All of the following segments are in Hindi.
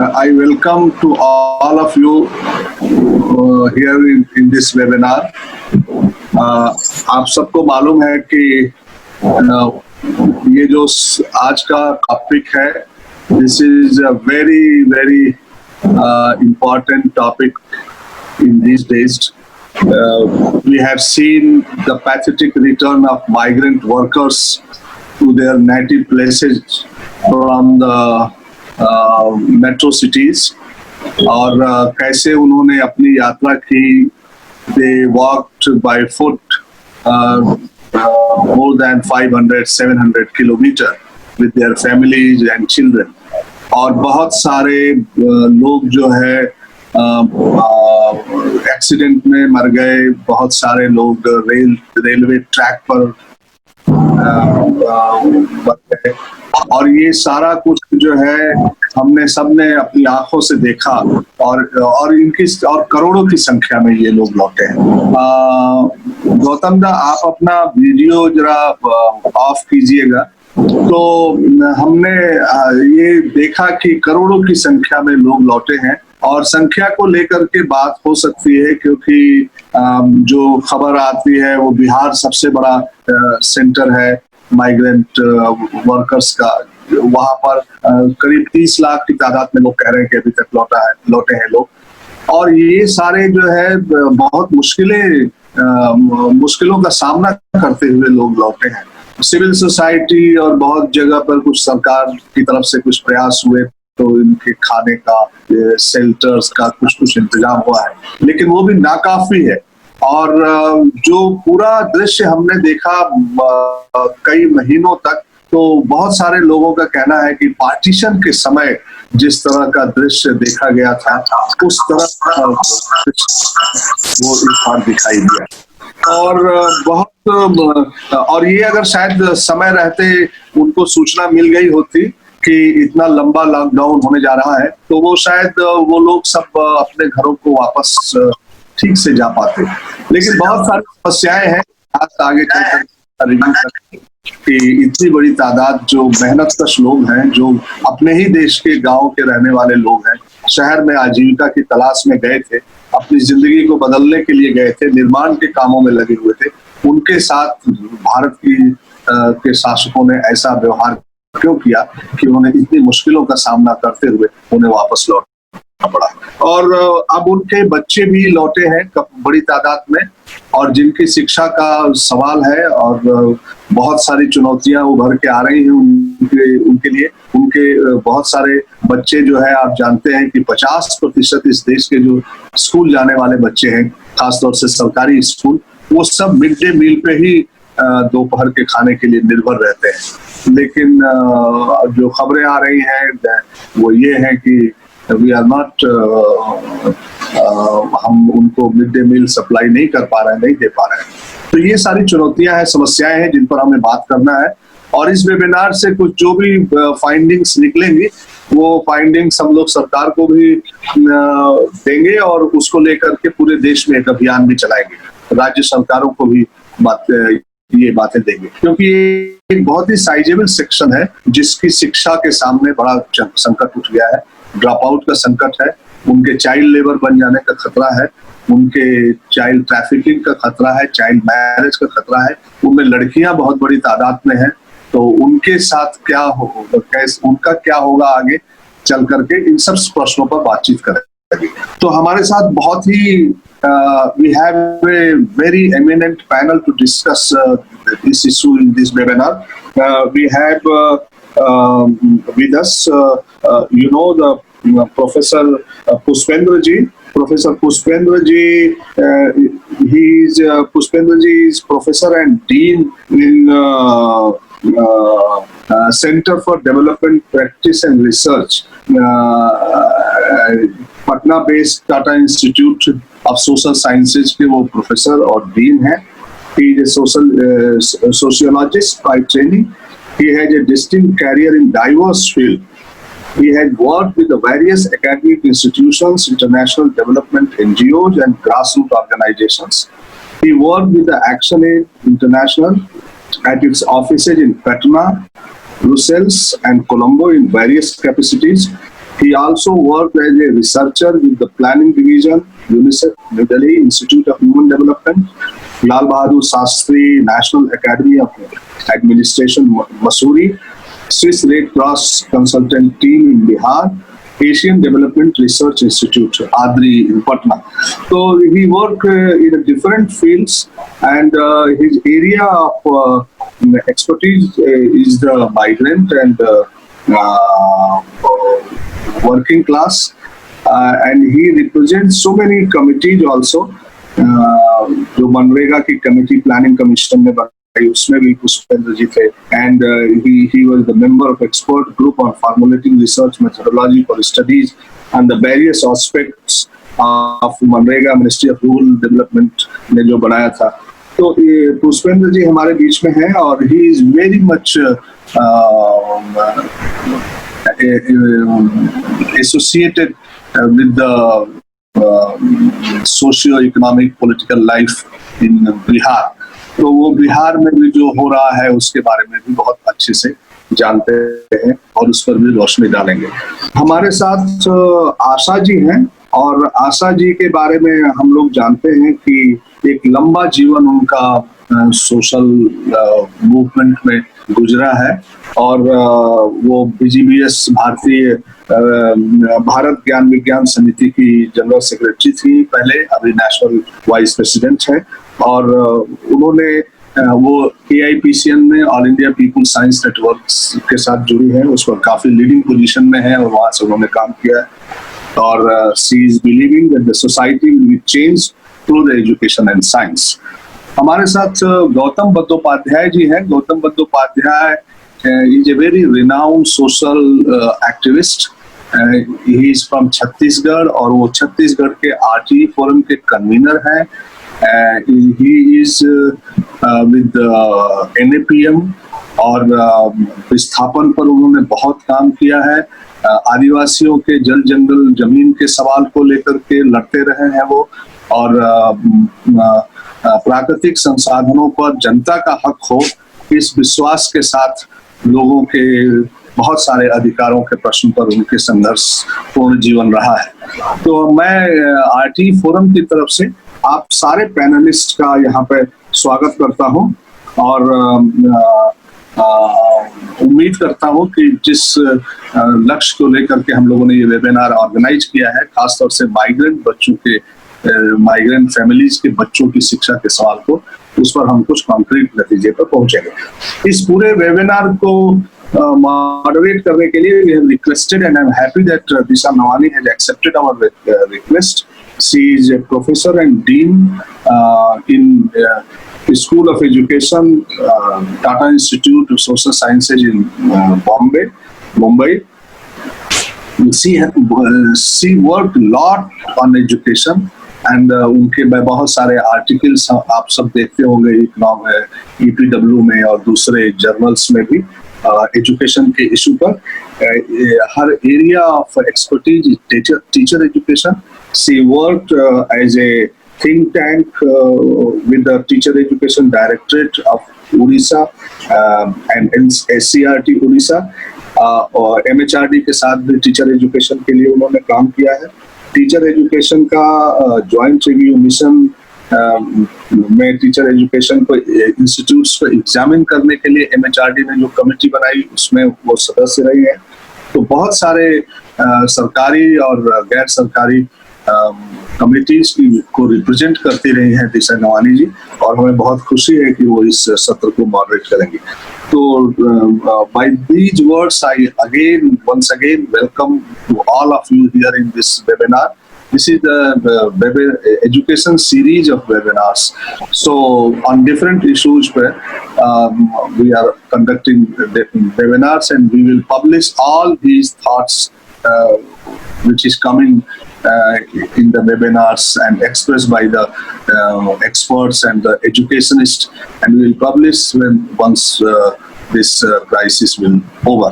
I welcome to all of you here in this webinar. आप सबको मालूम है कि ये जो आज का टॉपिक है, this is a very important topic in these days. We have seen the pathetic return of migrant workers to their native places from the metro cities और कैसे उन्होंने अपनी यात्रा की. They walked by foot more than 500-700 kilometre with their families and children. और बहुत सारे लोग जो है एक्सीडेंट में मर गए. बहुत सारे लोग रेलवे ट्रैक पर मर गए. और ये सारा कुछ जो है हमने सबने अपनी आंखों से देखा और इनकी और करोड़ों की संख्या में ये लोग लौटे हैं. गौतम दा, आप अपना वीडियो जरा ऑफ कीजिएगा. तो हमने ये देखा कि करोड़ों की संख्या में लोग लौटे हैं और संख्या को लेकर के बात हो सकती है क्योंकि जो खबर आती है वो बिहार सबसे बड़ा सेंटर है माइग्रेंट वर्कर्स का. वहां पर करीब 30 लाख की तादाद में लोग कह रहे हैं कि अभी तक लौटे हैं लोग. और ये सारे जो है बहुत मुश्किलों का सामना करते हुए लोग लौटे हैं. सिविल सोसाइटी और बहुत जगह पर कुछ सरकार की तरफ से कुछ प्रयास हुए तो इनके खाने का, शेल्टर्स का कुछ इंतजाम हुआ है, लेकिन वो भी नाकाफी है. और जो पूरा दृश्य हमने देखा कई महीनों तक, तो बहुत सारे लोगों का कहना है कि पार्टीशन के समय जिस तरह का दृश्य देखा गया था उस तरह का वो इस बार दिखाई दिया. और ये अगर शायद समय रहते उनको सूचना मिल गई होती कि इतना लंबा लॉकडाउन होने जा रहा है तो वो शायद वो लोग सब अपने घरों को वापस ठीक से जा पाते. लेकिन बहुत सारी समस्याएं हैं आगे चलकर कि इतनी बड़ी तादाद जो मेहनतकश लोग हैं, जो अपने ही देश के गांव के रहने वाले लोग हैं, शहर में आजीविका की तलाश में गए थे, अपनी जिंदगी को बदलने के लिए गए थे, निर्माण के कामों में लगे हुए थे, उनके साथ भारत के शासकों ने ऐसा व्यवहार क्यों किया कि उन्हें इतनी मुश्किलों का सामना करते हुए उन्हें वापस लौटना पड़ा. और अब उनके बच्चे भी लौटे हैं बड़ी तादाद में और जिनकी शिक्षा का सवाल है और बहुत सारी चुनौतियां उभर के आ रही हैं उनके लिए. उनके बहुत सारे बच्चे जो है, आप जानते हैं कि 50% इस देश के जो स्कूल जाने वाले बच्चे हैं, खासतौर से सरकारी स्कूल, वो सब मिड डे मील पे ही दोपहर के खाने के लिए निर्भर रहते हैं. लेकिन जो खबरें आ रही हैं वो ये है कि वी आर नॉट हम उनको मिड डे मील सप्लाई नहीं कर पा रहे हैं, नहीं दे पा रहे हैं. तो ये सारी चुनौतियां हैं, समस्याएं हैं जिन पर हमें बात करना है. और इस वेबिनार से कुछ जो भी फाइंडिंग्स निकलेंगी वो फाइंडिंग्स हम लोग सरकार को भी देंगे और उसको लेकर के पूरे देश में एक अभियान भी चलाएंगे. राज्य सरकारों को भी ये बातें देंगे क्योंकि ये एक बहुत ही साइजेबल सेक्शन है जिसकी शिक्षा के सामने बड़ा संकट उठ गया है. ड्रॉप आउट का संकट है, उनके चाइल्ड लेबर बन जाने का खतरा है, उनके चाइल्ड ट्रैफिकिंग का खतरा है, चाइल्ड मैरिज का खतरा है. उनमें लड़कियां बहुत बड़ी तादाद में हैं, तो उनके साथ क्या होगा, उनका क्या होगा आगे चल करके, इन सब प्रश्नों पर बातचीत करेंगे. तो हमारे साथ बहुत ही we have a very eminent panel to discuss this issue in this webinar. We have with us, the Professor Pushpendra Ji. Professor Pushpendra Ji, Pushpendra Ji is Professor and Dean in Center for Development Practice and Research, Patna based Tata institute of social sciences के वो प्रोफेसर और डीन है. He is a sociologist by training. He has a distinct career in diverse field. He has worked with the various academic institutions, international development NGOs and grassroots organizations. He worked with the ActionAid International at its offices in Patna, Brussels and Colombo in various capacities. He also worked as a researcher with the Planning Division, UNICEF, New Delhi Institute of Human Development, Lal Bahadur Shastri National Academy of Administration, Mussoorie, Swiss Red Cross Consultant Team in Bihar, Asian Development Research Institute, ADRI in Patna. So he worked in different fields, and his area of expertise is the migrant and working class, and he represents so many committees also. जो मनरेगा की कमेटी प्लानिंग कमीशन में बनाई, उसमें भी पुष्पेंद्र जी थे, and he was the member of expert group on formulating research methodology for studies and the various aspects of MNREGA, ministry of rural development ने जो बनाया था। तो पुष्पेंद्र जी हमारे बीच में हैं, और he is very much associated with the socio-economic political life in Bihar. तो वो बिहार में भी जो हो रहा है उसके बारे में भी बहुत अच्छे से जानते हैं और उस पर भी रोशनी डालेंगे। हमारे साथ आशा जी हैं, और आशा जी के बारे में हम लोग जानते हैं कि एक लंबा जीवन उनका सोशल मूवमेंट में गुजरा है, और वो BGBS भारतीय भारत ज्ञान विज्ञान समिति की जनरल सेक्रेटरी थी पहले, अभी नेशनल वाइस प्रेसिडेंट है, और उन्होंने वो AIPCN में all India people science network के साथ जुड़ी है, उस पर काफी लीडिंग पोजीशन में है और वहां से उन्होंने काम किया है। और she is believing that the society will be change through the education and science. हमारे साथ गौतम बंदोपाध्याय जी हैं। Gautam Bandyopadhyay is a very renowned social activist. He is from Chhattisgarh, और वो छत्तीसगढ़ के RTE फोरम के कन्वीनर हैं। He is with NAPM, और विस्थापन पर उन्होंने बहुत काम किया है। आदिवासियों के जल जंगल जमीन के सवाल को लेकर के लड़ते रहे हैं वो, और प्राकृतिक संसाधनों पर जनता का हक हो, इस विश्वास के साथ लोगों के बहुत सारे अधिकारों के प्रश्न पर उनके संघर्ष पूर्ण जीवन रहा है। तो मैं RTE फोरम की तरफ से आप सारे पैनलिस्ट का यहाँ पे स्वागत करता हूँ, और उम्मीद करता हूँ कि जिस लक्ष्य को लेकर के हम लोगों ने ये वेबिनार ऑर्गेनाइज किया है, खासतौर से माइग्रेंट बच्चों के माइग्रेंट फैमिलीज के बच्चों की शिक्षा के सवाल को, उस पर हम कुछ कॉन्क्रीट नतीजे पर पहुंचेंगे। इस पूरे वेबिनार को मॉडरेट करने के लिए we have requested, and I'm happy that Disha Nawani has accepted our request. She is a professor and dean in School of Education, Tata Institute of Social Sciences in Mumbai. She worked a lot on education, and उनके बहुत सारे आर्टिकल्स आप सब देखते होंगे EPW में और दूसरे जर्नल्स में भी एजुकेशन के इशू पर। हर area of expertise teacher education. She worked as a think tank with the teacher education directorate of Orissa and SCRT Orissa, और MHRD के साथ भी टीचर एजुकेशन के लिए उन्होंने काम किया है। टीचर एजुकेशन का जॉइंट रिव्यू मिशन में टीचर एजुकेशन को इंस्टीट्यूट्स को एग्जामिन करने के लिए MHRD ने जो कमेटी बनाई उसमें वो सदस्य रही है। तो बहुत सारे सरकारी और गैर सरकारी कमिटीज को रिप्रेजेंट करती रही हैं दिशा नवानी जी, और हमें बहुत खुशी है कि वो इस सत्र को मॉडरेट करेंगी। तो by these words I once again welcome to all of you here in this webinar. This is the education series of webinars. So on different issues we are conducting webinars, and we will publish all these thoughts which is coming in the webinars and expressed by the experts and the educationists, and we will publish once this crisis will over.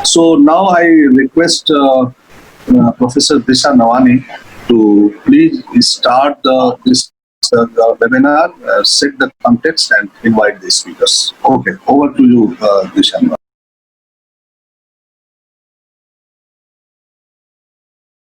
So now I request Professor Disha Nawani to please start this webinar, set the context and invite the speakers. Okay, over to you, Disha Nawani.